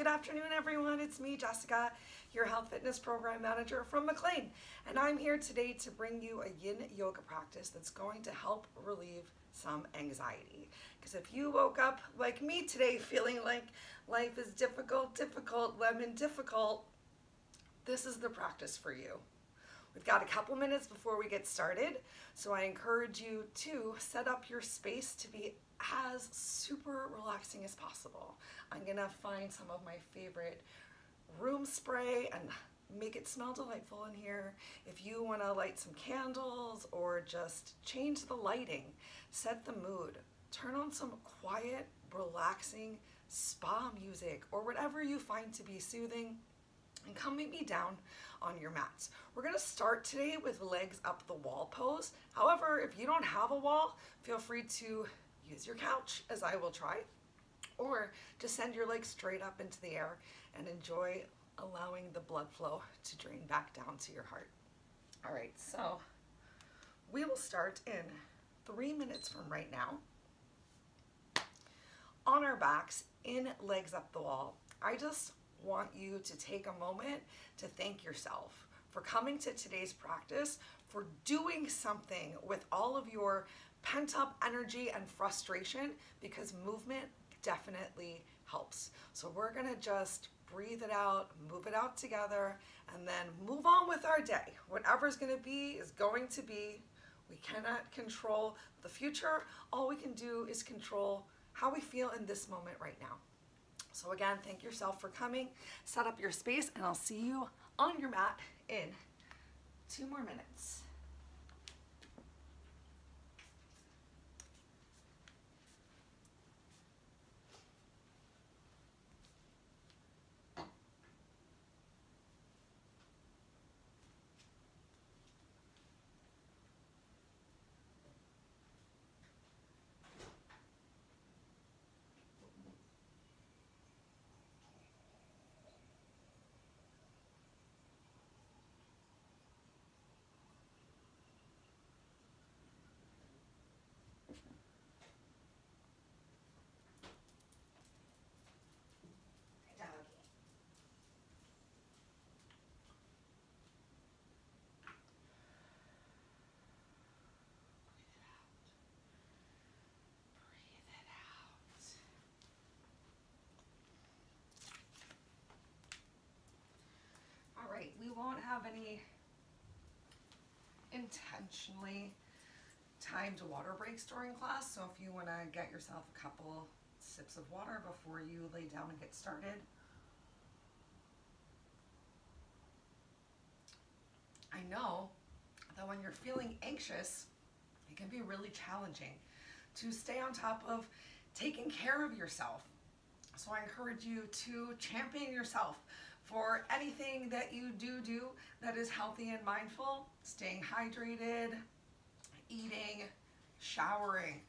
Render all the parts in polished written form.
Good afternoon, everyone. It's me, Jessica, your health fitness program manager from McLean, and I'm here today to bring you a yin yoga practice that's going to help relieve some anxiety. Because if you woke up like me today feeling like life is difficult, lemon difficult, this is the practice for you. We've got a couple minutes before we get started, so I encourage you to set up your space to be as super relaxing as possible. I'm gonna find some of my favorite room spray and make it smell delightful in here. If you wanna light some candles or just change the lighting, set the mood, turn on some quiet, relaxing spa music or whatever you find to be soothing, and come meet me down on your mats. We're gonna start today with legs up the wall pose. However, if you don't have a wall, feel free to use your couch, as I will try, or just send your legs straight up into the air and enjoy allowing the blood flow to drain back down to your heart. All right, so we will start in 3 minutes from right now. On our backs, in legs up the wall. I just want you to take a moment to thank yourself for coming to today's practice, for doing something with all of your pent-up energy and frustration, because movement definitely helps. So we're gonna just breathe it out, move it out together, and then move on with our day. Whatever's gonna be is going to be. We cannot control the future. All we can do is control how we feel in this moment right now. So again, thank yourself for coming. Set up your space, and I'll see you on your mat in 2 more minutes. We won't have any intentionally timed water breaks during class, so if you want to get yourself a couple sips of water before you lay down and get started. I know that when you're feeling anxious, it can be really challenging to stay on top of taking care of yourself. So I encourage you to champion yourself for anything that you do that is healthy and mindful, staying hydrated, eating, showering,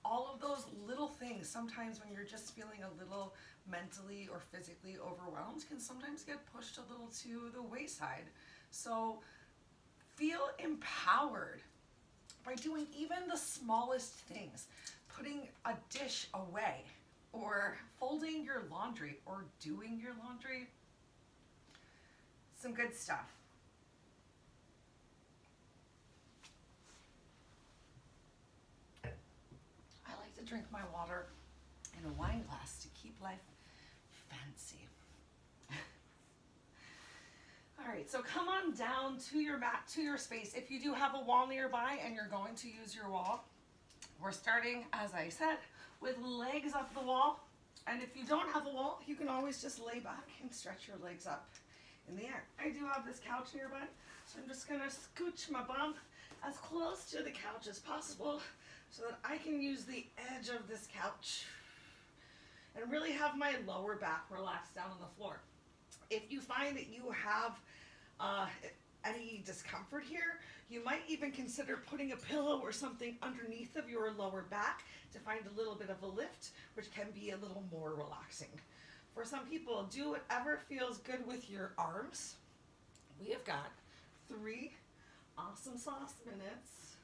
all of those little things. Sometimes when you're just feeling a little mentally or physically overwhelmed, can sometimes get pushed a little to the wayside. So feel empowered by doing even the smallest things, putting a dish away, or folding your laundry, or doing your laundry. Some good stuff. I like to drink my water in a wine glass to keep life fancy. All right, so come on down to your mat, to your space. If you do have a wall nearby and you're going to use your wall, we're starting, as I said, with legs up the wall. And if you don't have a wall, you can always just lay back and stretch your legs up in the air. I do have this couch nearby, so I'm just gonna scooch my bum as close to the couch as possible so that I can use the edge of this couch and really have my lower back relaxed down on the floor. If you find that you have any discomfort here, you might even consider putting a pillow or something underneath of your lower back to find a little bit of a lift, which can be a little more relaxing. For some people, do whatever feels good with your arms. We have got 3 awesome sauce minutes.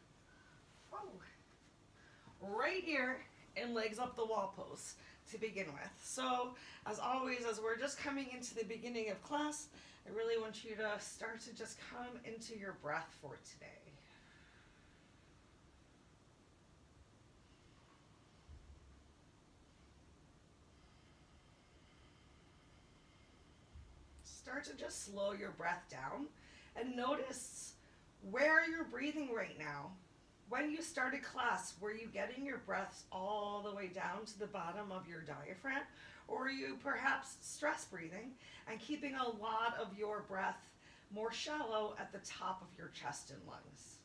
Right here in legs up the wall pose. to begin with. So as always, as we're just coming into the beginning of class, I really want you to start to just come into your breath for today. Start to just slow your breath down and notice where you're breathing right now. When you started class, were you getting your breaths all the way down to the bottom of your diaphragm? Or are you perhaps stress breathing and keeping a lot of your breath more shallow at the top of your chest and lungs?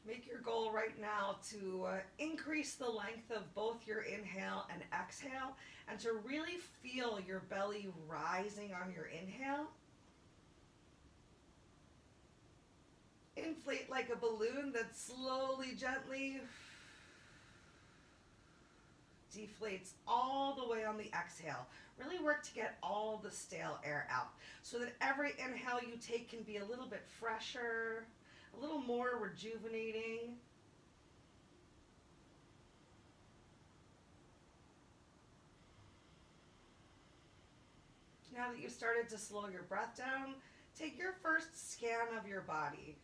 Make your goal right now to increase the length of both your inhale and exhale, and to really feel your belly rising on your inhale. Inflate like a balloon that slowly, gently deflates all the way on the exhale. Really work to get all the stale air out so that every inhale you take can be a little bit fresher, a little more rejuvenating. Now that you've started to slow your breath down, take your first scan of your body.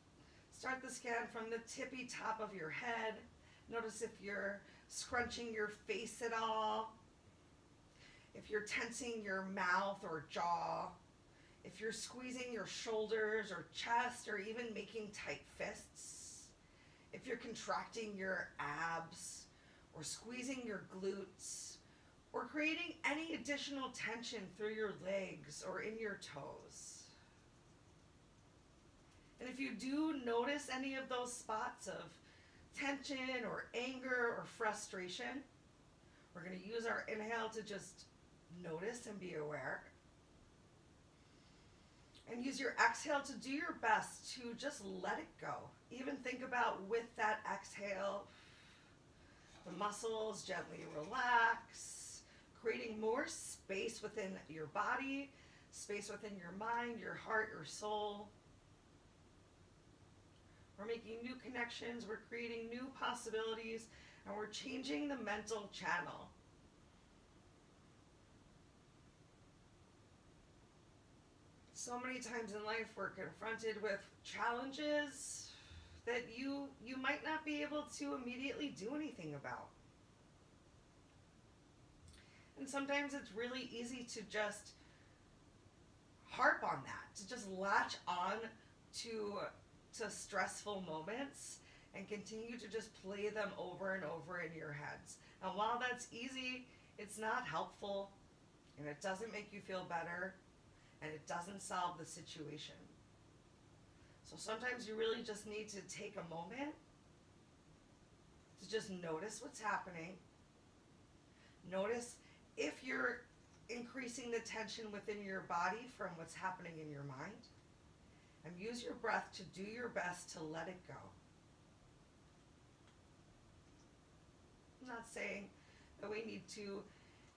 Start the scan from the tippy top of your head. Notice if you're scrunching your face at all, if you're tensing your mouth or jaw, if you're squeezing your shoulders or chest or even making tight fists, if you're contracting your abs or squeezing your glutes or creating any additional tension through your legs or in your toes. And if you do notice any of those spots of tension or anger or frustration, we're going to use our inhale to just notice and be aware. And use your exhale to do your best to just let it go. Even think about with that exhale, the muscles gently relax, creating more space within your body, space within your mind, your heart, your soul. We're making new connections, we're creating new possibilities, and we're changing the mental channel. So many times in life we're confronted with challenges that you might not be able to immediately do anything about. And sometimes it's really easy to just harp on that, to just latch on to stressful moments and continue to just play them over and over in your heads. And while that's easy, it's not helpful, and it doesn't make you feel better, and it doesn't solve the situation. So sometimes you really just need to take a moment to just notice what's happening. Notice if you're increasing the tension within your body from what's happening in your mind. And use your breath to do your best to let it go. I'm not saying that we need to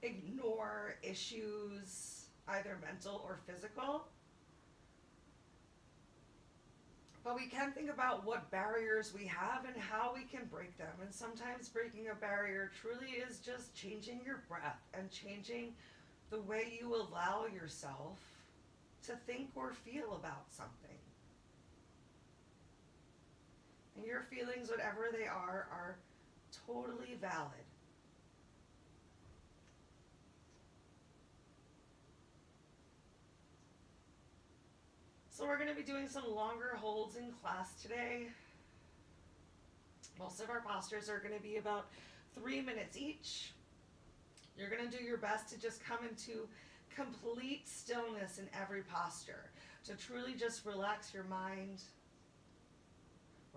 ignore issues, either mental or physical, but we can think about what barriers we have and how we can break them. And sometimes breaking a barrier truly is just changing your breath and changing the way you allow yourself to think or feel about something. And your feelings, whatever they are totally valid. So we're going to be doing some longer holds in class today. Most of our postures are going to be about 3 minutes each. You're going to do your best to just come into complete stillness in every posture, to truly just relax your mind,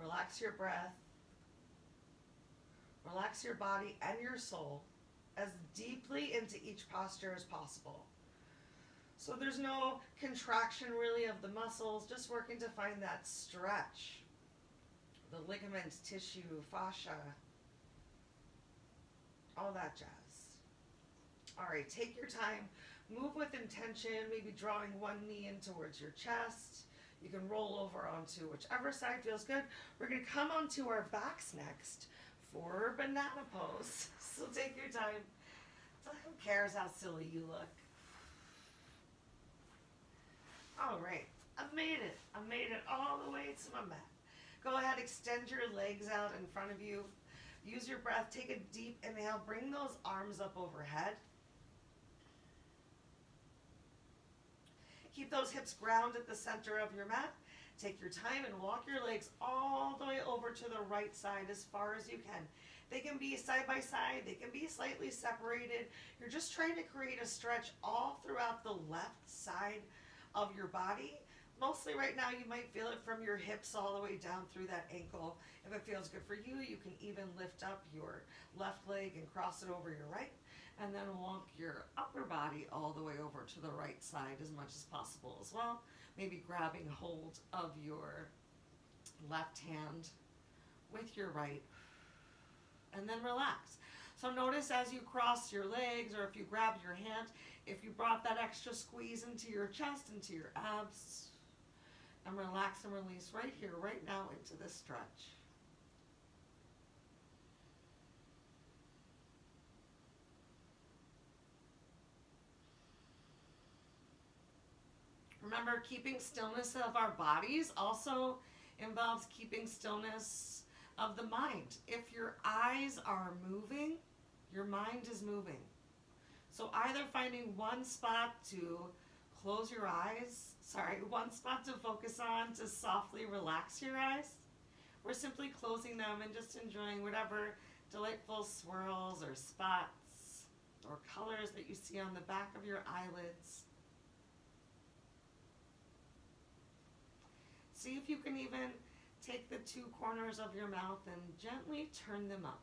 relax your breath, relax your body and your soul as deeply into each posture as possible. So there's no contraction really of the muscles, just working to find that stretch, the ligaments, tissue, fascia, all that jazz. All right, take your time, move with intention, maybe drawing one knee in towards your chest. You can roll over onto whichever side feels good. We're going to come onto our backs next for banana pose. So take your time. So who cares how silly you look? All right, I've made it. I've made it all the way to my mat. Go ahead, extend your legs out in front of you. Use your breath. Take a deep inhale. Bring those arms up overhead. Keep those hips grounded at the center of your mat. Take your time and walk your legs all the way over to the right side as far as you can. They can be side by side. They can be slightly separated. You're just trying to create a stretch all throughout the left side of your body. Mostly right now you might feel it from your hips all the way down through that ankle. If it feels good for you, you can even lift up your left leg and cross it over your right, and then walk your upper body all the way over to the right side as much as possible as well. Maybe grabbing hold of your left hand with your right, and then relax. So notice as you cross your legs, or if you grab your hand, if you brought that extra squeeze into your chest, into your abs, and relax and release right here, right now into this stretch. Remember, keeping stillness of our bodies also involves keeping stillness of the mind. If your eyes are moving, your mind is moving. So either finding one spot to close your eyes, one spot to focus on to softly relax your eyes, or simply closing them and just enjoying whatever delightful swirls or spots or colors that you see on the back of your eyelids. See if you can even take the two corners of your mouth and gently turn them up.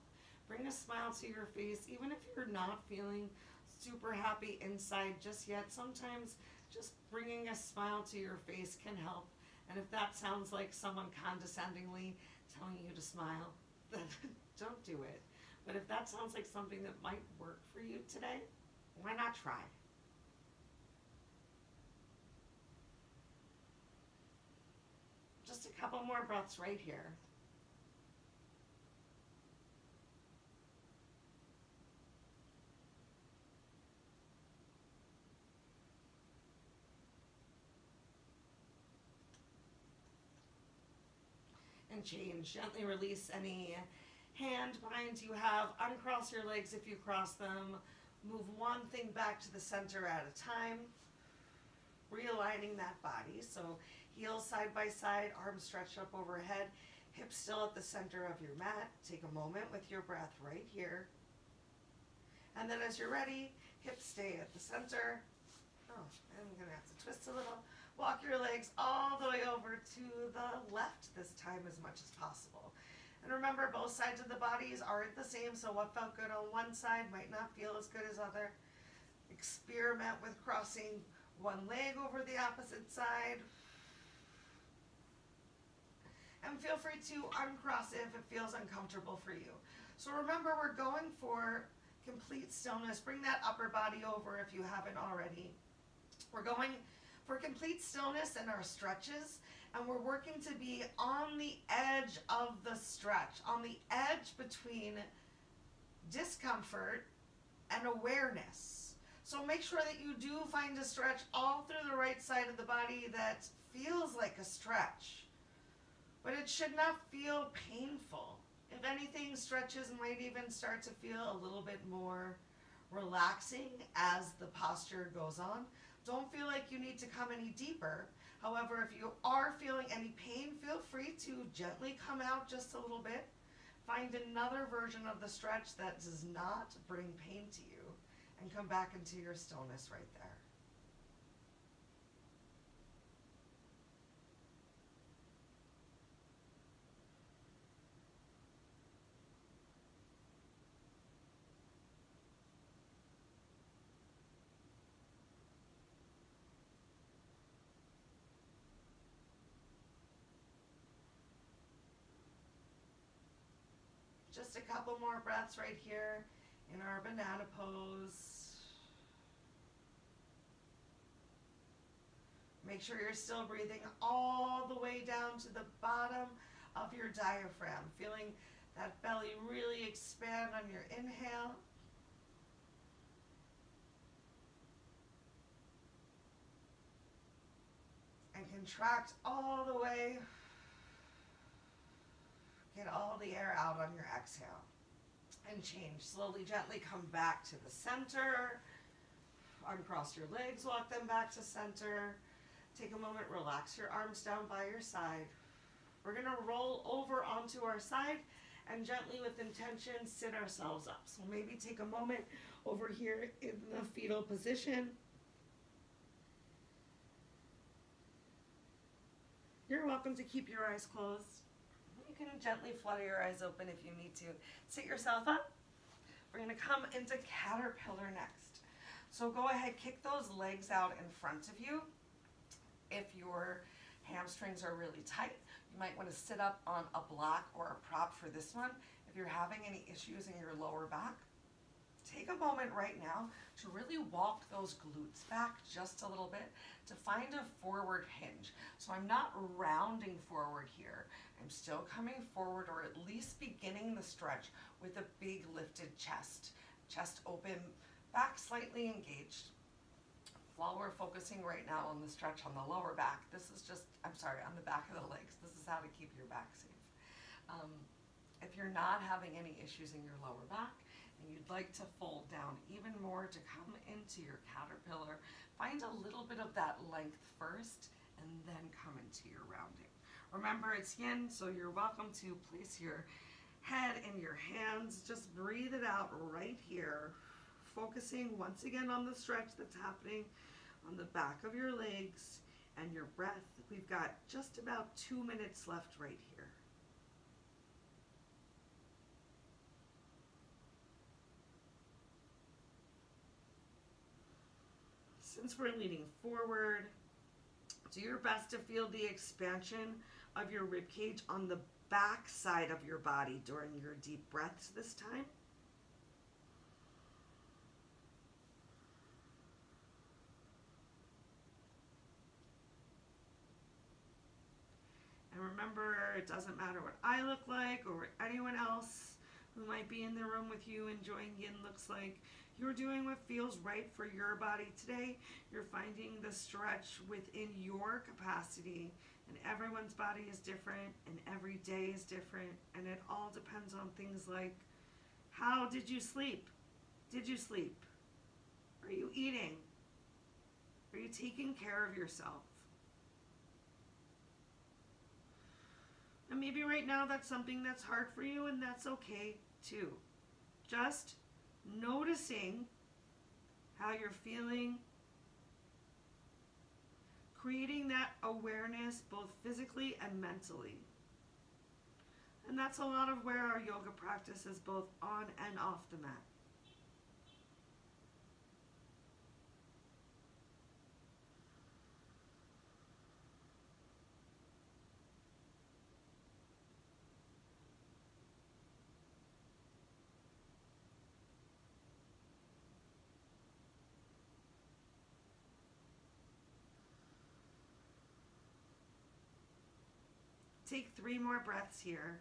Bring a smile to your face, even if you're not feeling super happy inside just yet. Sometimes just bringing a smile to your face can help. And if that sounds like someone condescendingly telling you to smile, then don't do it. But if that sounds like something that might work for you today, why not try? Just a couple more breaths right here. And change. Gently release any hand binds you have. Uncross your legs if you cross them. Move one thing back to the center at a time. Realigning that body. So heels side by side, arms stretched up overhead, hips still at the center of your mat. Take a moment with your breath right here. And then as you're ready, hips stay at the center. Oh, I'm going to have to twist a little. Walk your legs all the way over to the left this time as much as possible. And remember, both sides of the bodies aren't the same, so what felt good on one side might not feel as good as other. Experiment with crossing one leg over the opposite side. And feel free to uncross it if it feels uncomfortable for you. So remember, we're going for complete stillness. Bring that upper body over if you haven't already. We're going for complete stillness in our stretches, and we're working to be on the edge of the stretch, on the edge between discomfort and awareness. So make sure that you do find a stretch all through the right side of the body that feels like a stretch, but it should not feel painful. If anything, stretches might even start to feel a little bit more relaxing as the posture goes on. Don't feel like you need to come any deeper. However, if you are feeling any pain, feel free to gently come out just a little bit. Find another version of the stretch that does not bring pain to you, and come back into your stillness right there. Just a couple more breaths right here in our banana pose. Make sure you're still breathing all the way down to the bottom of your diaphragm, feeling that belly really expand on your inhale. And contract all the way. Get all the air out on your exhale. And change. Slowly, gently come back to the center. Uncross your legs, walk them back to center. Take a moment, relax your arms down by your side. We're going to roll over onto our side and gently with intention sit ourselves up. So maybe take a moment over here in the fetal position. You're welcome to keep your eyes closed. You can gently flutter your eyes open if you need to. Sit yourself up. We're going to come into caterpillar next. So go ahead, kick those legs out in front of you. If your hamstrings are really tight, you might want to sit up on a block or a prop for this one. If you're having any issues in your lower back, take a moment right now to really walk those glutes back just a little bit to find a forward hinge. So I'm not rounding forward here. I'm still coming forward, or at least beginning the stretch with a big lifted chest. Chest open, back slightly engaged. While we're focusing right now on the stretch on the lower back, this is just, on the back of the legs. This is how to keep your back safe. If you're not having any issues in your lower back and you'd like to fold down even more to come into your caterpillar, find a little bit of that length first and then come into your rounding. Remember, it's yin, so you're welcome to place your head in your hands. Just breathe it out right here, focusing once again on the stretch that's happening on the back of your legs and your breath. We've got just about 2 minutes left right here. Since we're leaning forward, do your best to feel the expansion of your rib cage on the back side of your body during your deep breaths this time. And remember, it doesn't matter what I look like or what anyone else who might be in the room with you enjoying yin looks like. You're doing what feels right for your body today. You're finding the stretch within your capacity, and everyone's body is different and every day is different, and it all depends on things like, how did you sleep? Did you sleep? Are you eating? Are you taking care of yourself? And maybe right now that's something that's hard for you, and that's okay too. Just noticing how you're feeling, creating that awareness both physically and mentally. And that's a lot of where our yoga practice is, both on and off the mat. Take 3 more breaths here.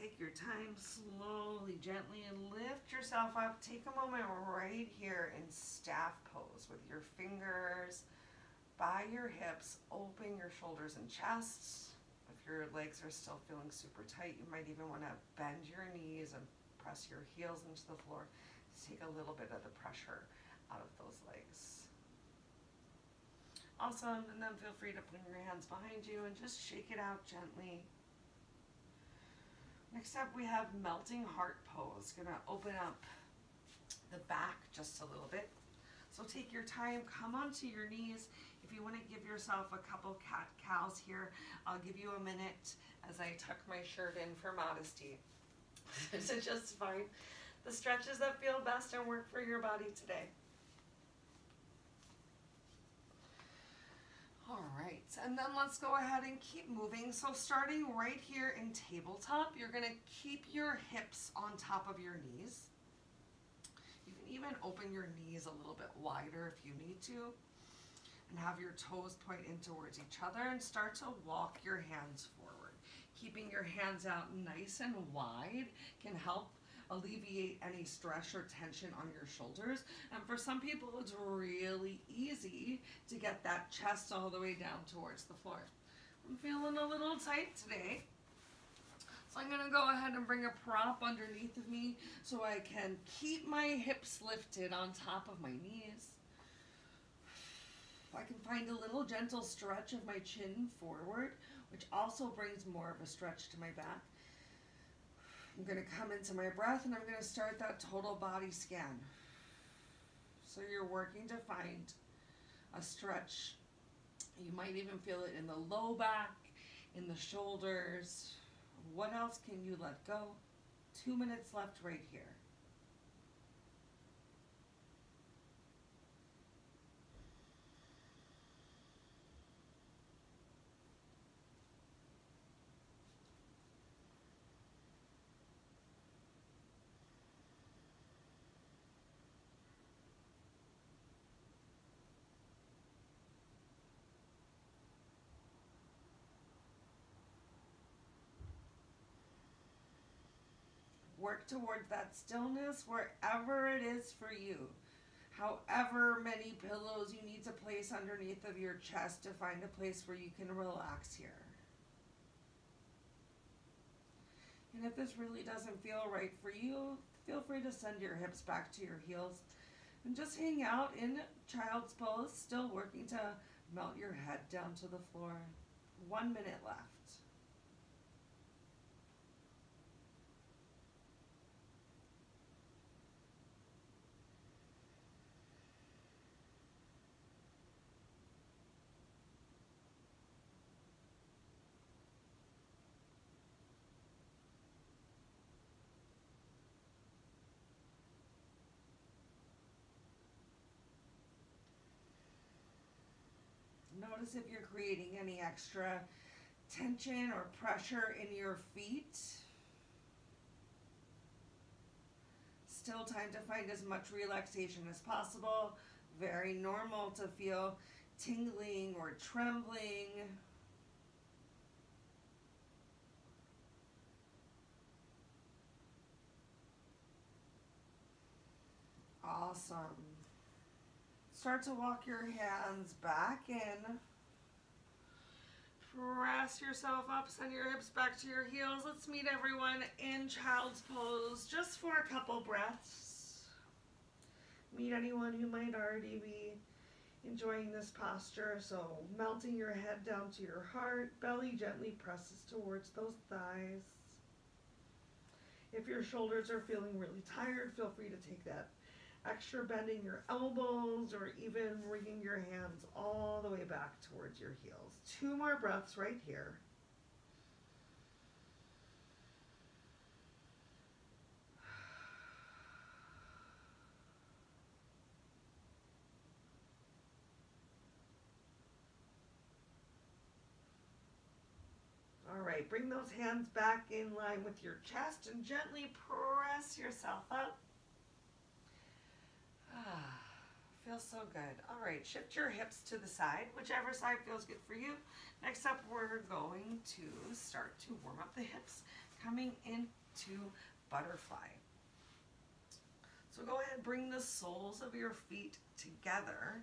Take your time, slowly, gently, and lift yourself up. Take a moment right here in staff pose with your fingers by your hips. Open your shoulders and chests. If your legs are still feeling super tight, you might even want to bend your knees and press your heels into the floor to take a little bit of the pressure out of those legs. Awesome, and then feel free to put your hands behind you and just shake it out gently. Next up, we have melting heart pose. Gonna open up the back just a little bit. So take your time, come onto your knees. If you want to give yourself a couple cat-cows here, I'll give you a minute as I tuck my shirt in for modesty. So just find the stretches that feel best and work for your body today. All right, and then let's go ahead and keep moving. So starting right here in tabletop, you're gonna keep your hips on top of your knees. You can even open your knees a little bit wider if you need to, and have your toes point in towards each other, and start to walk your hands forward. Keeping your hands out nice and wide can help alleviate any stress or tension on your shoulders. And for some people, it's really easy to get that chest all the way down towards the floor. I'm feeling a little tight today, so I'm gonna go ahead and bring a prop underneath of me so I can keep my hips lifted on top of my knees. I can find a little gentle stretch of my chin forward, which also brings more of a stretch to my back. I'm going to come into my breath, and I'm going to start that total body scan. So you're working to find a stretch. You might even feel it in the low back, in the shoulders. What else can you let go? 2 minutes left right here. Work towards that stillness wherever it is for you. However many pillows you need to place underneath of your chest to find a place where you can relax here. And if this really doesn't feel right for you, feel free to send your hips back to your heels and just hang out in child's pose, still working to melt your head down to the floor. 1 minute left. Notice if you're creating any extra tension or pressure in your feet. Still time to find as much relaxation as possible. Very normal to feel tingling or trembling. Awesome. Start to walk your hands back in. Press yourself up, send your hips back to your heels. Let's meet everyone in child's pose just for a couple breaths. Meet anyone who might already be enjoying this posture. So melting your head down to your heart, belly gently presses towards those thighs. If your shoulders are feeling really tired, feel free to take that extra bending your elbows or even bringing your hands all the way back towards your heels. 2 more breaths right here. All right, bring those hands back in line with your chest and gently press yourself up. Feels so good. All right, shift your hips to the side, whichever side feels good for you. Next up, we're going to start to warm up the hips, coming into butterfly. So go ahead, bring the soles of your feet together.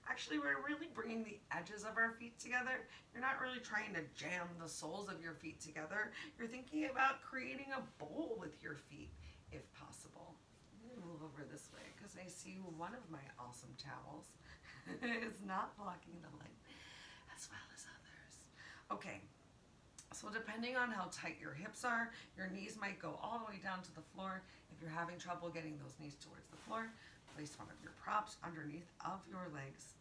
Actually, we're really bringing the edges of our feet together. You're not really trying to jam the soles of your feet together. You're thinking about creating a bowl with your feet, if possible. Move over this way because I see one of my awesome towels is not blocking the light as well as others. Okay, So depending on how tight your hips are, your knees might go all the way down to the floor. If you're having trouble getting those knees towards the floor, place one of your props underneath of your legs.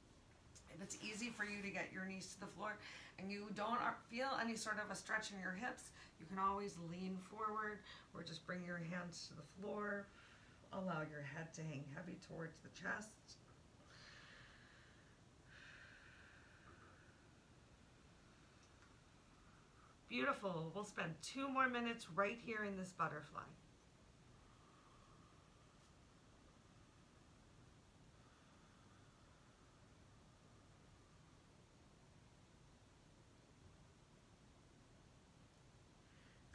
If it's easy for you to get your knees to the floor and you don't feel any sort of a stretch in your hips, you can always lean forward or just bring your hands to the floor. Allow your head to hang heavy towards the chest. Beautiful. We'll spend 2 more minutes right here in this butterfly.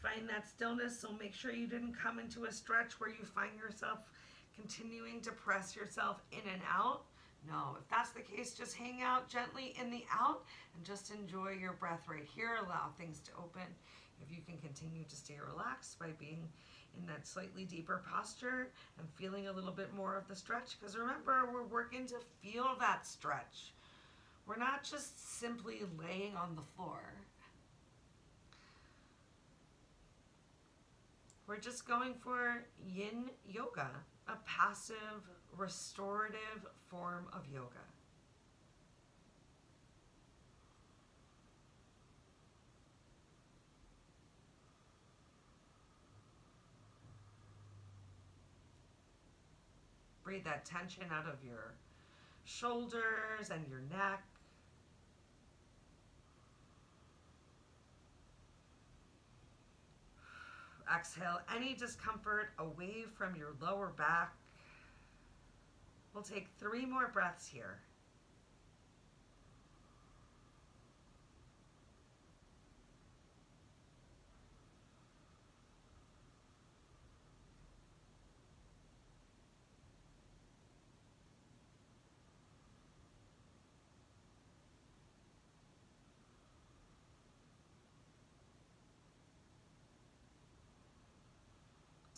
Find that stillness, so make sure you didn't come into a stretch where you find yourself continuing to press yourself in and out. No, if that's the case, just hang out gently in the out and just enjoy your breath right here. Allow things to open. If you can continue to stay relaxed by being in that slightly deeper posture and feeling a little bit more of the stretch, because remember, we're working to feel that stretch. We're not just simply laying on the floor. We're just going for Yin Yoga, a passive, restorative form of yoga. Breathe that tension out of your shoulders and your neck. Exhale any discomfort away from your lower back. We'll take 3 more breaths here.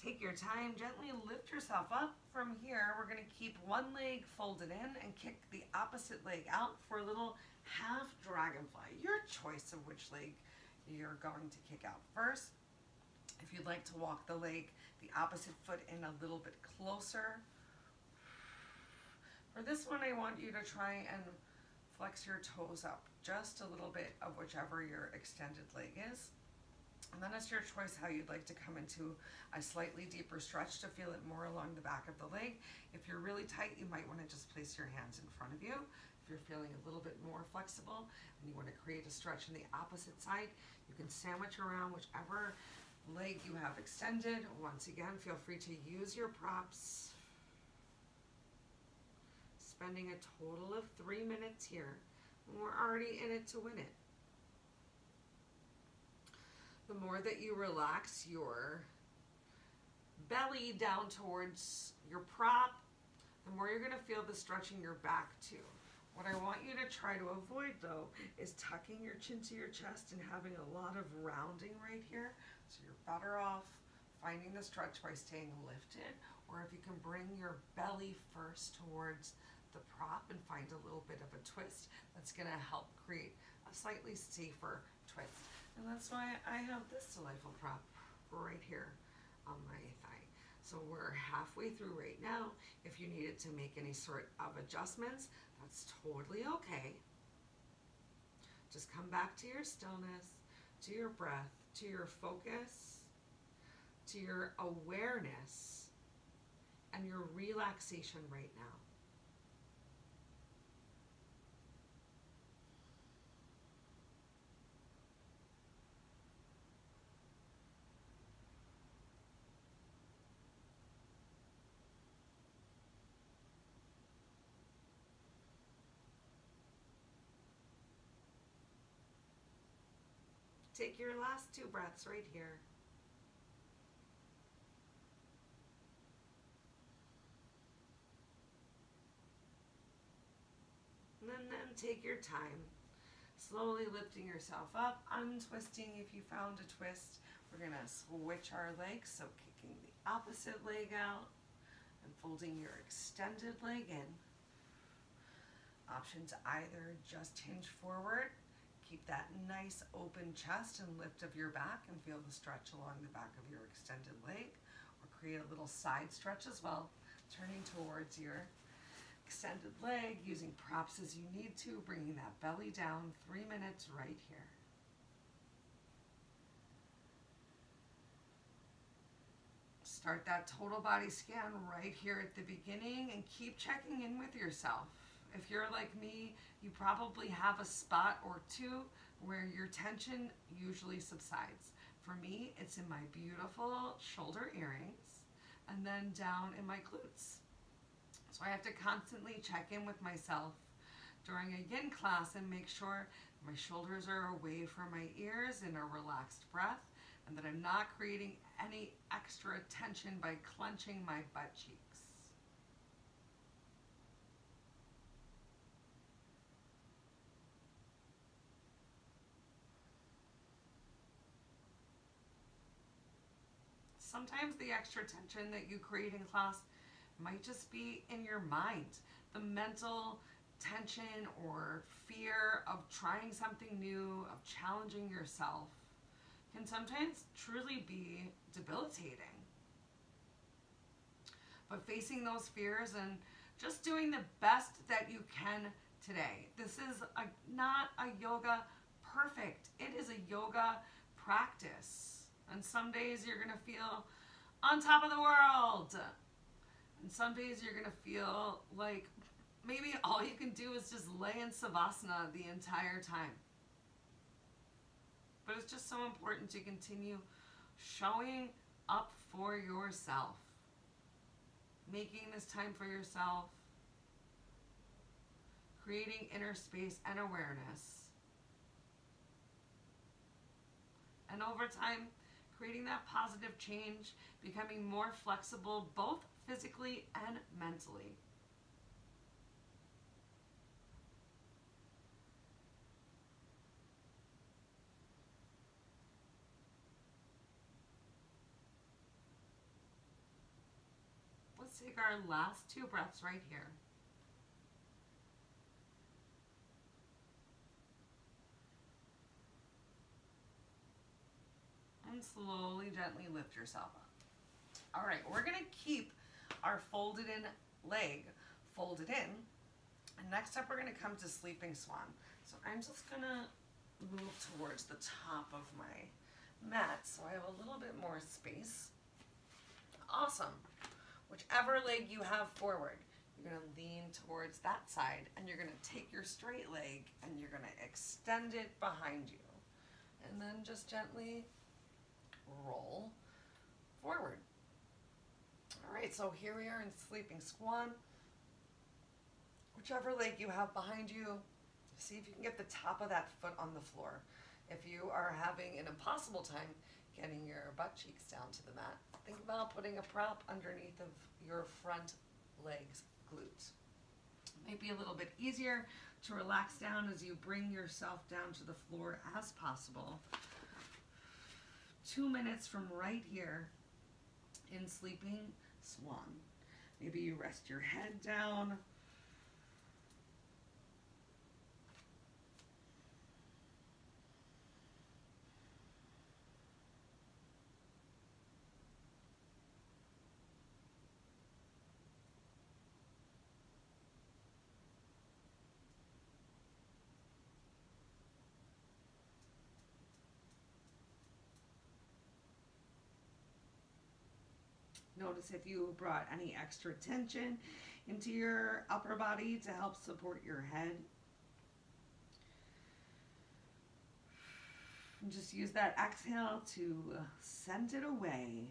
Take your time, gently lift yourself up. From here, we're going to keep one leg folded in and kick the opposite leg out for a little half dragonfly. Your choice of which leg you're going to kick out first. If you'd like to walk the leg, the opposite foot in a little bit closer. For this one, I want you to try and flex your toes up just a little bit of whichever your extended leg is. And then it's your choice how you'd like to come into a slightly deeper stretch to feel it more along the back of the leg. If you're really tight, you might want to just place your hands in front of you. If you're feeling a little bit more flexible and you want to create a stretch on the opposite side, you can sandwich around whichever leg you have extended. Once again, feel free to use your props. Spending a total of 3 minutes here. And we're already in it to win it. The more that you relax your belly down towards your prop, the more you're going to feel the stretch in your back too. What I want you to try to avoid though is tucking your chin to your chest and having a lot of rounding right here. So you're better off finding the stretch by staying lifted, or if you can bring your belly first towards the prop and find a little bit of a twist, that's going to help create a slightly safer twist. And that's why I have this delightful prop right here on my thigh. So we're halfway through right now. If you needed to make any sort of adjustments, that's totally okay. Just come back to your stillness, to your breath, to your focus, to your awareness, and your relaxation right now. Take your last 2 breaths right here. And then take your time, slowly lifting yourself up, untwisting if you found a twist. We're going to switch our legs, so kicking the opposite leg out and folding your extended leg in. Option to either just hinge forward, Keep that nice open chest and lift of your back and feel the stretch along the back of your extended leg, or create a little side stretch as well, turning towards your extended leg, using props as you need to, bringing that belly down. 3 minutes right here. Start that total body scan right here at the beginning and keep checking in with yourself. If you're like me, you probably have a spot or two where your tension usually subsides. For me, it's in my beautiful shoulder earrings and then down in my glutes. So I have to constantly check in with myself during a yin class and make sure my shoulders are away from my ears in a relaxed breath, and that I'm not creating any extra tension by clenching my butt cheeks. Sometimes the extra tension that you create in class might just be in your mind. The mental tension or fear of trying something new, of challenging yourself, can sometimes truly be debilitating. But facing those fears and just doing the best that you can today. This is not a yoga perfect. It is a yoga practice. And some days you're going to feel on top of the world. And some days you're going to feel like maybe all you can do is just lay in savasana the entire time. But it's just so important to continue showing up for yourself, making this time for yourself, creating inner space and awareness, and over time, creating that positive change, becoming more flexible both physically and mentally. Let's take our last 2 breaths right here. And slowly, gently lift yourself up. All right, we're gonna keep our folded in leg folded in. And next up, we're gonna come to sleeping swan. So I'm just gonna move towards the top of my mat so I have a little bit more space. Awesome. Whichever leg you have forward, you're gonna lean towards that side, and you're gonna take your straight leg and you're gonna extend it behind you. And then just gently roll forward. All right, so here we are in sleeping swan. Whichever leg you have behind you, see if you can get the top of that foot on the floor. If you are having an impossible time getting your butt cheeks down to the mat, think about putting a prop underneath of your front leg's glutes. It might be a little bit easier to relax down as you bring yourself down to the floor as possible. 2 minutes from right here in sleeping swan. Maybe you rest your head down. Notice if you brought any extra tension into your upper body to help support your head. And just use that exhale to send it away.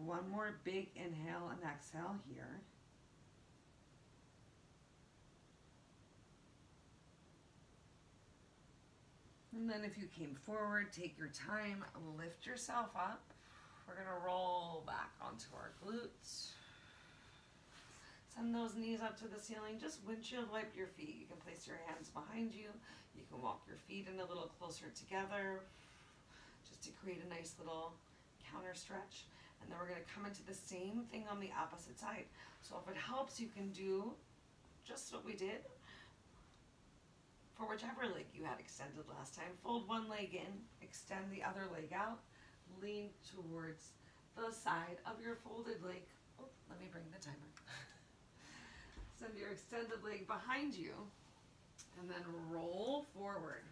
One more big inhale and exhale here. And then if you came forward, take your time, lift yourself up. We're gonna roll back onto our glutes. Send those knees up to the ceiling. Just windshield wipe your feet. You can place your hands behind you. You can walk your feet in a little closer together, just to create a nice little counter stretch. And then we're gonna come into the same thing on the opposite side. So if it helps, you can do just what we did for whichever leg you had extended last time. Fold one leg in, extend the other leg out, lean towards the side of your folded leg. Oh, let me bring the timer. Send your extended leg behind you and then roll forward.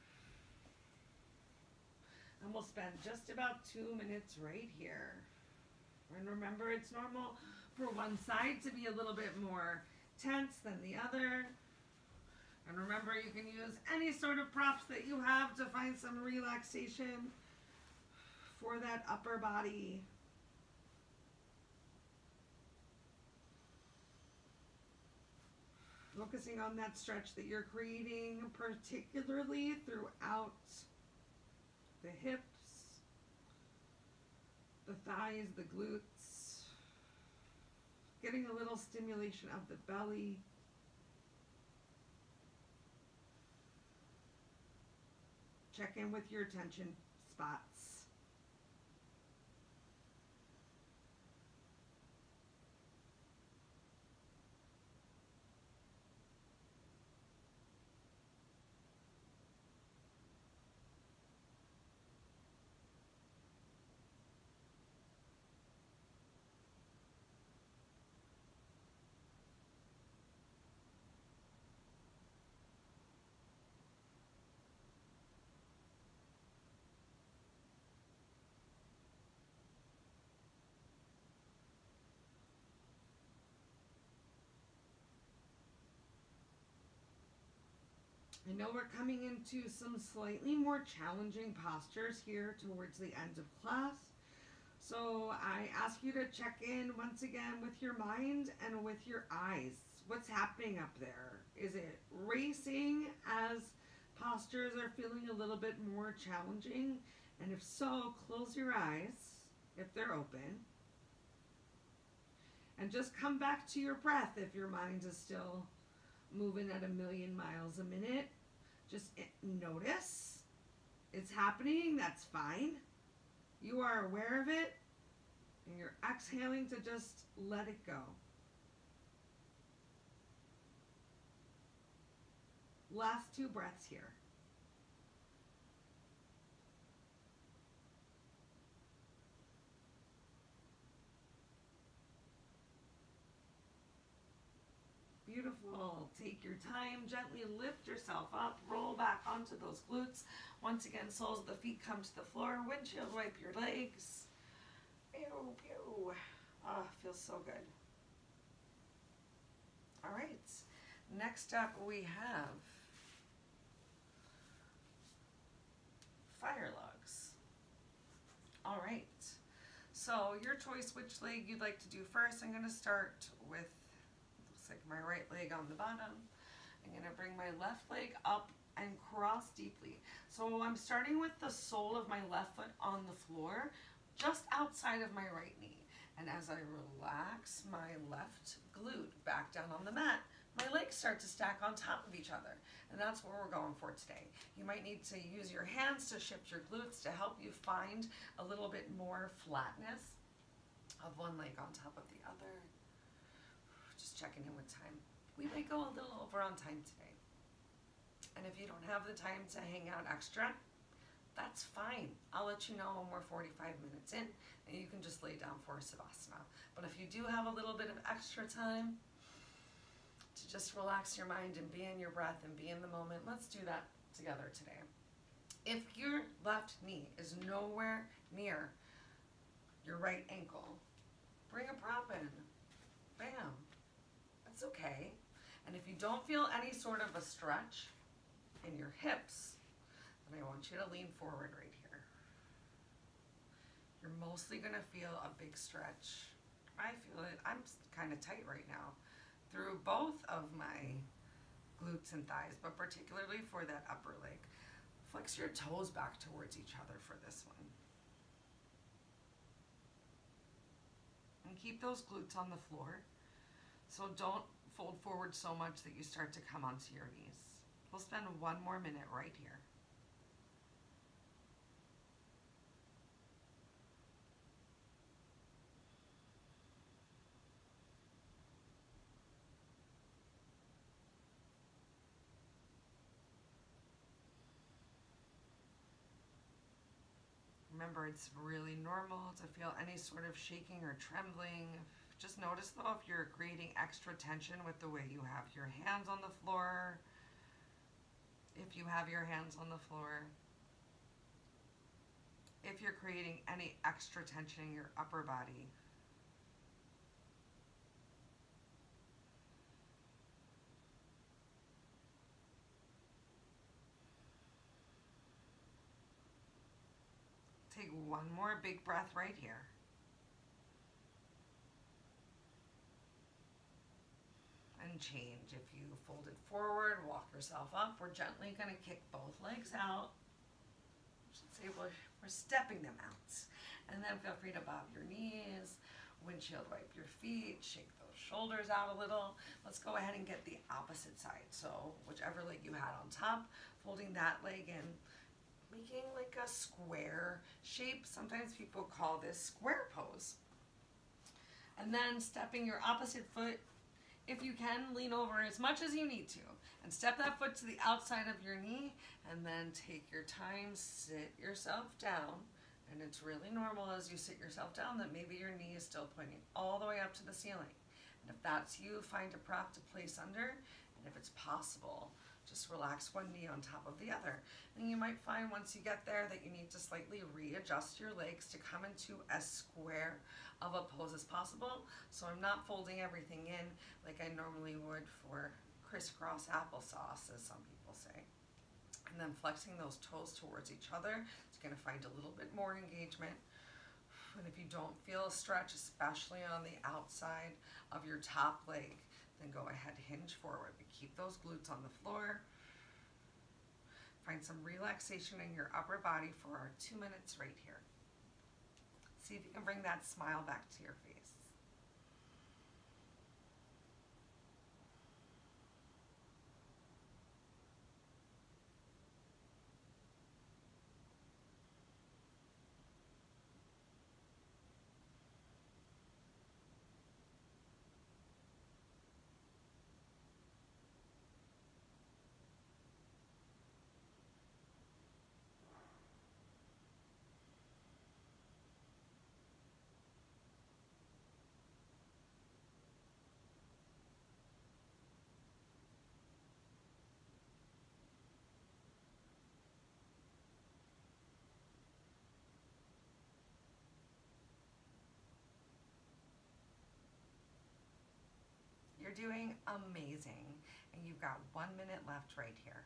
And we'll spend just about 2 minutes right here. And remember, it's normal for one side to be a little bit more tense than the other. And remember, you can use any sort of props that you have to find some relaxation for that upper body. Focusing on that stretch that you're creating, particularly throughout the hips, the thighs, the glutes. Getting a little stimulation of the belly. Check in with your tension spots. I know we're coming into some slightly more challenging postures here towards the end of class. So I ask you to check in once again with your mind and with your eyes. What's happening up there? Is it racing as postures are feeling a little bit more challenging? And if so, close your eyes if they're open. And just come back to your breath if your mind is still moving at 1,000,000 miles a minute. Just notice it's happening. That's fine. You are aware of it, and you're exhaling to just let it go. Last 2 breaths here. Beautiful. Take your time. Gently lift yourself up. Roll back onto those glutes. Once again, soles of the feet come to the floor. Windshield wipe your legs. Pew, pew. Ah, feels so good. All right. Next up, we have fire logs. All right. So your choice which leg you'd like to do first. I'm going to start with like my right leg on the bottom. I'm going to bring my left leg up and cross deeply. So I'm starting with the sole of my left foot on the floor, just outside of my right knee. And as I relax my left glute back down on the mat, my legs start to stack on top of each other. And that's what we're going for today. You might need to use your hands to shift your glutes to help you find a little bit more flatness of one leg on top of the other. Just checking in with time. We might go a little over on time today. And if you don't have the time to hang out extra, that's fine. I'll let you know when we're 45 minutes in and you can just lay down for Savasana. But if you do have a little bit of extra time to just relax your mind and be in your breath and be in the moment, let's do that together today. If your left knee is nowhere near your right ankle, bring a prop in. Bam. That's okay. And if you don't feel any sort of a stretch in your hips, then I want you to lean forward right here. Your you're mostly gonna feel a big stretch. I feel it, I'm kind of tight right now through both of my glutes and thighs, but particularly for that upper leg. Flex your toes back towards each other for this one. And keep those glutes on the floor. So don't fold forward so much that you start to come onto your knees. We'll spend 1 more minute right here. Remember, it's really normal to feel any sort of shaking or trembling. Just notice though if you're creating extra tension with the way you have your hands on the floor. If you have your hands on the floor. If you're creating any extra tension in your upper body. Take 1 more big breath right here. And change. If you fold it forward, walk yourself up. We're gently going to kick both legs out. I should say we're stepping them out. And then feel free to bob your knees, windshield wipe your feet, shake those shoulders out a little. Let's go ahead and get the opposite side. So whichever leg you had on top, folding that leg in, making like a square shape. Sometimes people call this square pose. And then stepping your opposite foot, if you can, lean over as much as you need to and step that foot to the outside of your knee, and then take your time, sit yourself down. And it's really normal as you sit yourself down that maybe your knee is still pointing all the way up to the ceiling. And if that's you, find a prop to place under, and if it's possible, just relax one knee on top of the other. And you might find once you get there that you need to slightly readjust your legs to come into as square of a pose as possible. So I'm not folding everything in like I normally would for crisscross applesauce, as some people say. And then flexing those toes towards each other. It's gonna find a little bit more engagement. And if you don't feel a stretch, especially on the outside of your top leg, then go ahead, hinge forward, but keep those glutes on the floor. Find some relaxation in your upper body for our 2 minutes right here. See if you can bring that smile back to your face. You're doing amazing, and you've got 1 minute left right here.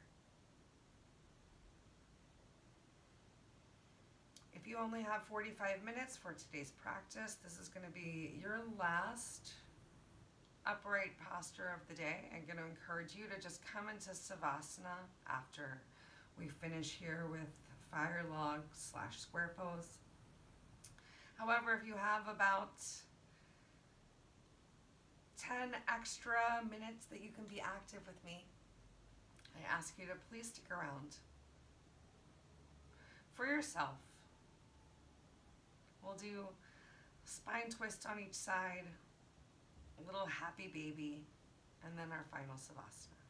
If you only have 45 minutes for today's practice, this is going to be your last upright posture of the day. I'm going to encourage you to just come into Savasana after we finish here with fire log / square pose. However, if you have about 10 extra minutes that you can be active with me, I ask you to please stick around. For yourself, we'll do spine twist on each side, a little happy baby, and then our final Savasana.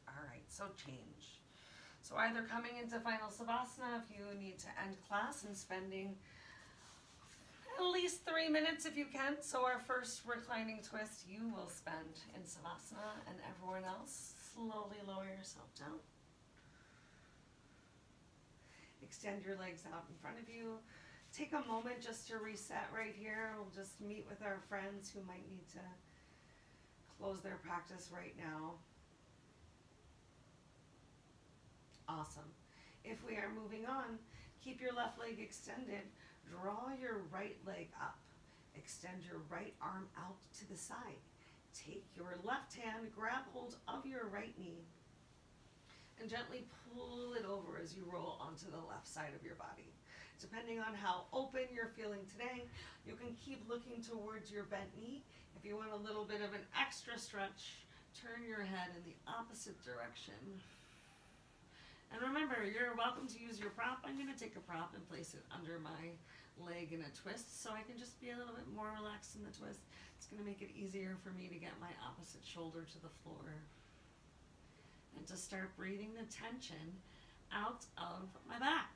All right, so change. So either coming into final Savasana if you need to end class and spending at least 3 minutes if you can. So our first reclining twist you will spend in Savasana, and everyone else, slowly lower yourself down. Extend your legs out in front of you. Take a moment just to reset right here. We'll just meet with our friends who might need to close their practice right now. Awesome. If we are moving on, keep your left leg extended. Draw your right leg up. Extend your right arm out to the side. Take your left hand, grab hold of your right knee, and gently pull it over as you roll onto the left side of your body. Depending on how open you're feeling today, you can keep looking towards your bent knee. If you want a little bit of an extra stretch, turn your head in the opposite direction. And remember, you're welcome to use your prop. I'm going to take a prop and place it under my leg in a twist so I can just be a little bit more relaxed in the twist. It's going to make it easier for me to get my opposite shoulder to the floor. And to start breathing the tension out of my back.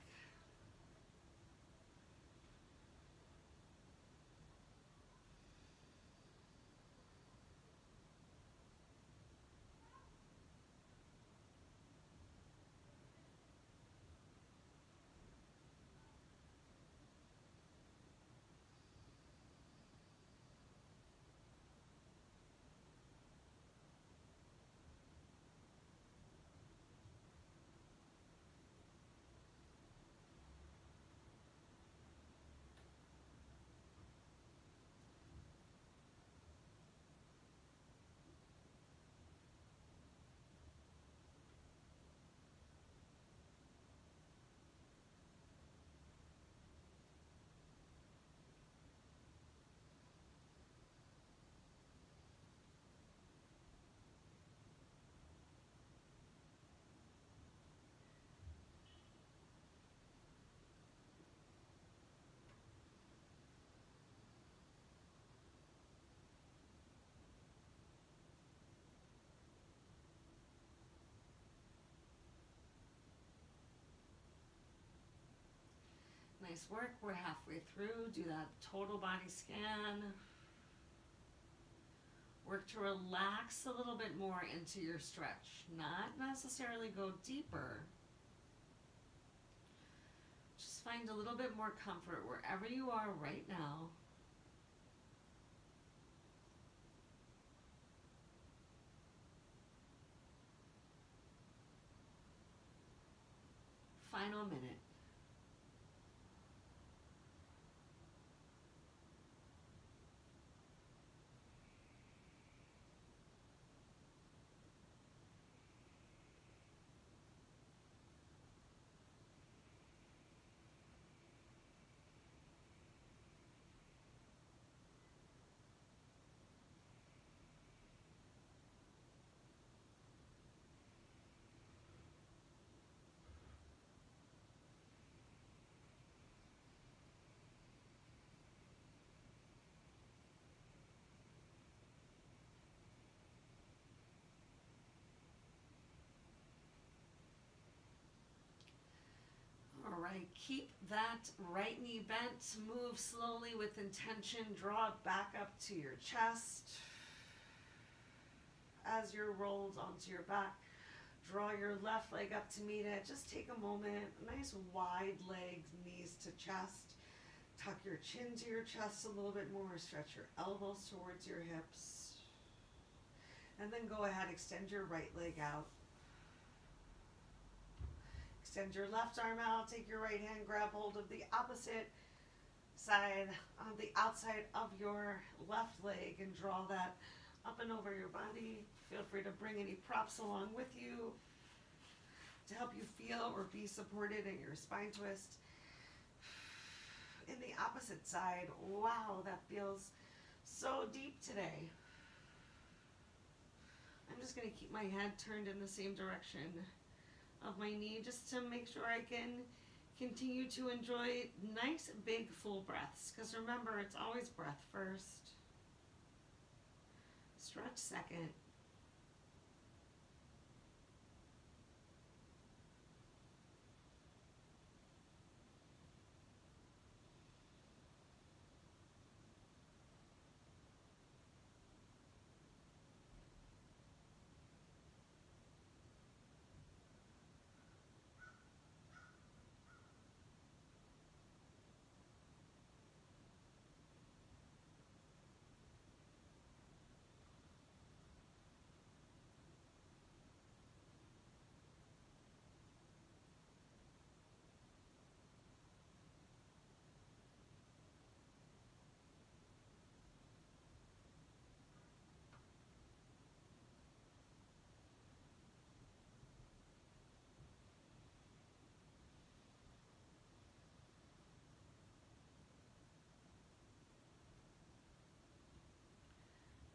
Nice work. We're halfway through. Do that total body scan. Work to relax a little bit more into your stretch. Not necessarily go deeper. Just find a little bit more comfort wherever you are right now. Final minute. All right, keep that right knee bent. Move slowly with intention. Draw it back up to your chest. As you're rolled onto your back, draw your left leg up to meet it. Just take a moment. Nice wide legs, knees to chest. Tuck your chin to your chest a little bit more. Stretch your elbows towards your hips. And then go ahead, extend your right leg out. Extend your left arm out. Take your right hand, grab hold of the opposite side on the outside of your left leg and draw that up and over your body. Feel free to bring any props along with you to help you feel or be supported in your spine twist. In the opposite side, wow, that feels so deep today. I'm just going to keep my head turned in the same direction of my knee just to make sure I can continue to enjoy nice big full breaths, because remember, it's always breath first, stretch second.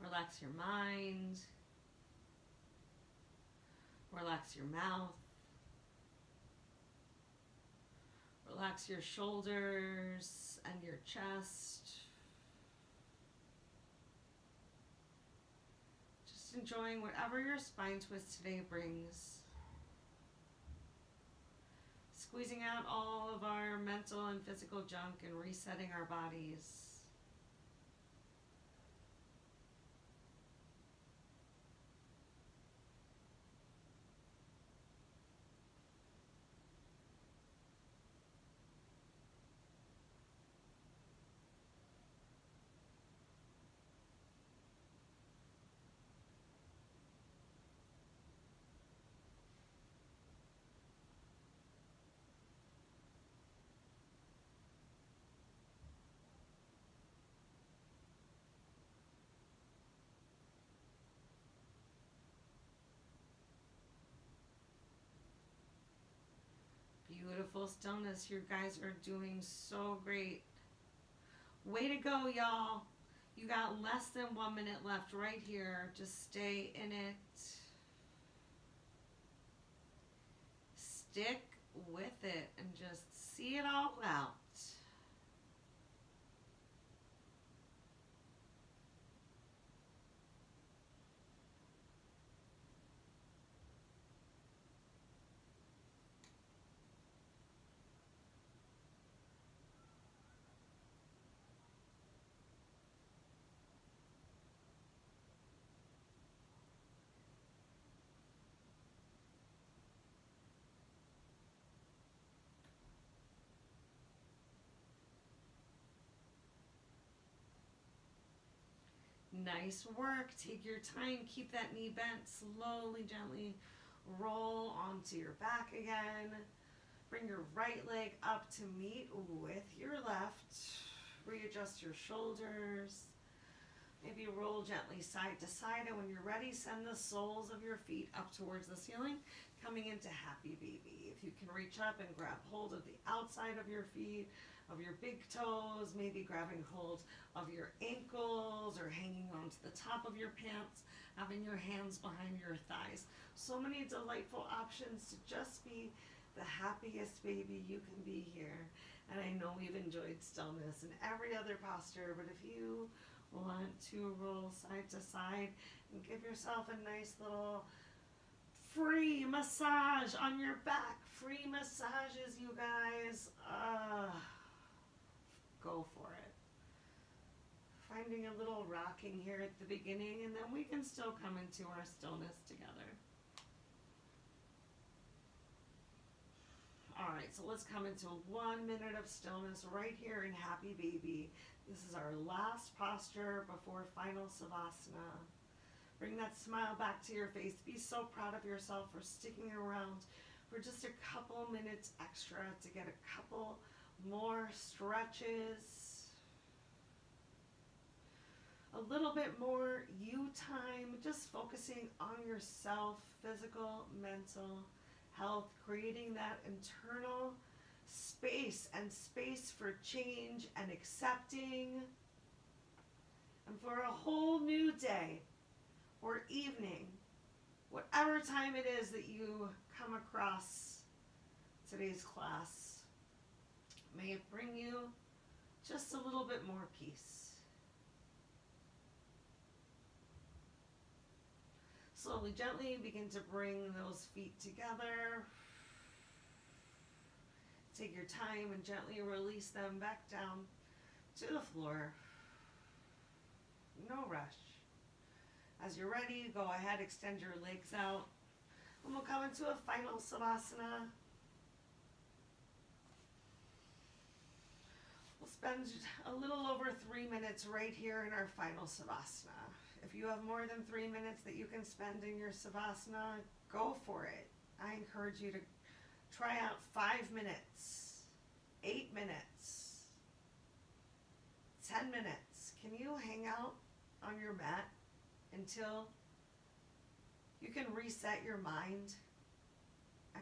Relax your mind. Relax your mouth. Relax your shoulders and your chest. Just enjoying whatever your spine twist today brings. Squeezing out all of our mental and physical junk and resetting our bodies. Beautiful stillness. You guys are doing so great. Way to go, y'all. You got less than 1 minute left right here. Just stay in it. Stick with it and just see it all out. Nice work. Take your time. Keep that knee bent. Slowly, gently roll onto your back again. Bring your right leg up to meet with your left. Readjust your shoulders. Maybe roll gently side to side. And when you're ready, send the soles of your feet up towards the ceiling, coming into happy baby. If you can reach up and grab hold of the outside of your feet, of your big toes, maybe grabbing hold of your ankles or hanging onto the top of your pants, having your hands behind your thighs. So many delightful options to just be the happiest baby you can be here. And I know we've enjoyed stillness in every other posture, but if you want to roll side to side and give yourself a nice little free massage on your back. Free massages, you guys. Go for it. Finding a little rocking here at the beginning, and then we can still come into our stillness together. All right, so let's come into 1 minute of stillness right here in happy baby. This is our last posture before final savasana. Bring that smile back to your face. Be so proud of yourself for sticking around for just a couple minutes extra to get a couple more stretches. A little bit more you time, just focusing on yourself, physical, mental health, creating that internal space and space for change and accepting. And for a whole new day or evening, whatever time it is that you come across today's class, may it bring you just a little bit more peace. Slowly, gently begin to bring those feet together. Take your time and gently release them back down to the floor. No rush. As you're ready, go ahead, extend your legs out. And we'll come into a final savasana. We'll spend a little over 3 minutes right here in our final savasana. If you have more than 3 minutes that you can spend in your savasana, go for it. I encourage you to try out 5 minutes, 8 minutes, 10 minutes. Can you hang out on your mat until you can reset your mind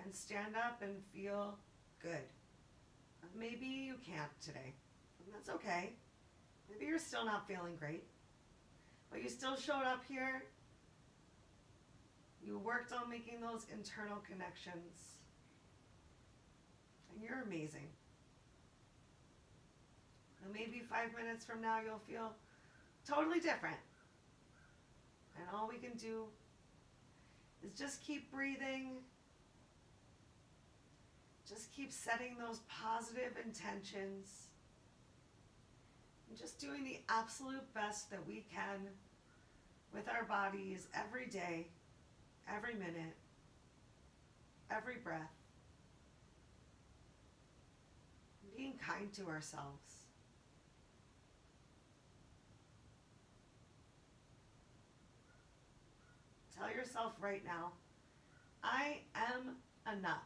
and stand up and feel good? Maybe you can't today, and that's okay. Maybe you're still not feeling great. but you still showed up here. You worked on making those internal connections. And you're amazing. And maybe 5 minutes from now you'll feel totally different. And all we can do is just keep breathing. Just keep setting those positive intentions. And just doing the absolute best that we can with our bodies every day, every minute, every breath. Being kind to ourselves. Tell yourself right now, I am enough.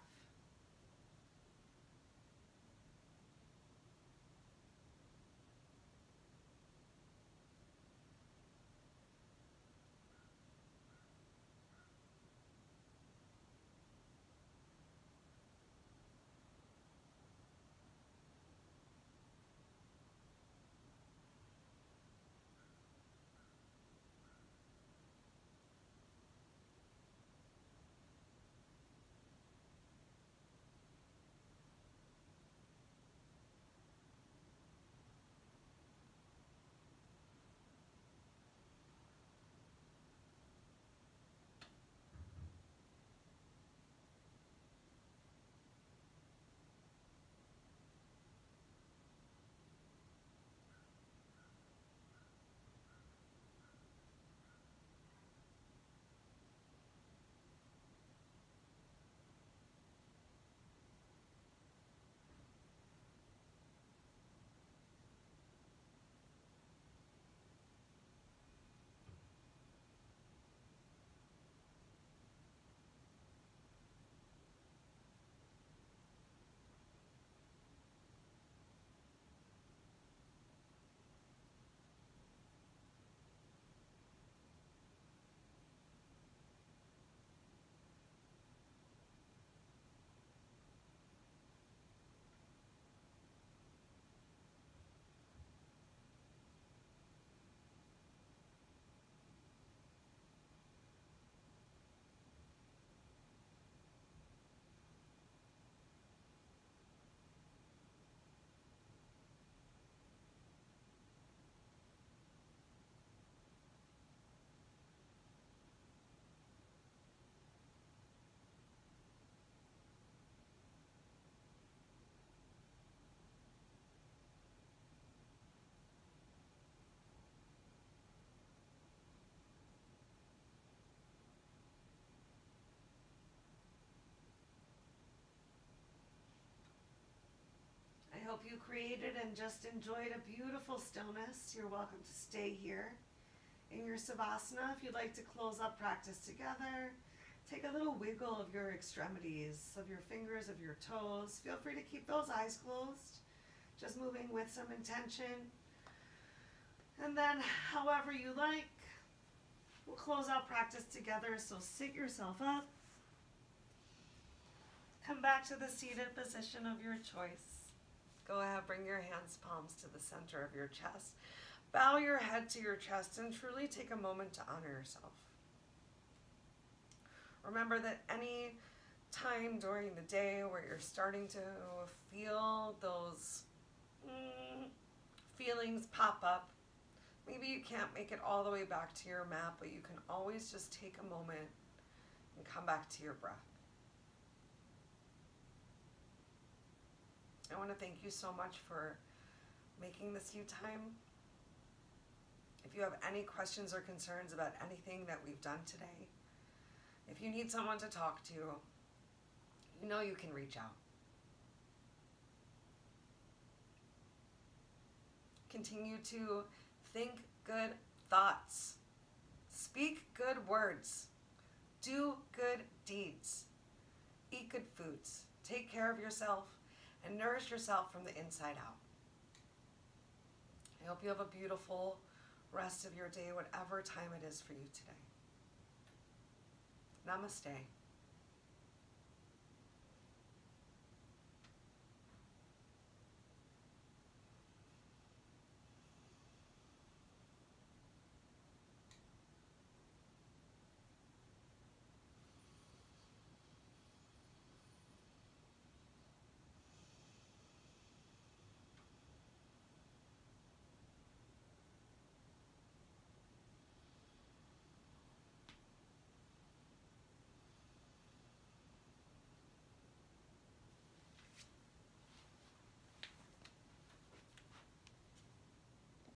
I hope you created and just enjoyed a beautiful stillness. You're welcome to stay here in your Savasana. If you'd like to close up practice together, take a little wiggle of your extremities, of your fingers, of your toes. Feel free to keep those eyes closed, just moving with some intention. And then, however you like, we'll close out practice together. So sit yourself up. Come back to the seated position of your choice. Go ahead, bring your hands, palms to the center of your chest. Bow your head to your chest and truly take a moment to honor yourself. Remember that any time during the day where you're starting to feel those feelings pop up, maybe you can't make it all the way back to your mat, but you can always just take a moment and come back to your breath. I want to thank you so much for making this you time. If you have any questions or concerns about anything that we've done today, if you need someone to talk to, you know you can reach out. Continue to think good thoughts, speak good words, do good deeds, eat good foods, take care of yourself, and nourish yourself from the inside out. I hope you have a beautiful rest of your day, whatever time it is for you today. Namaste.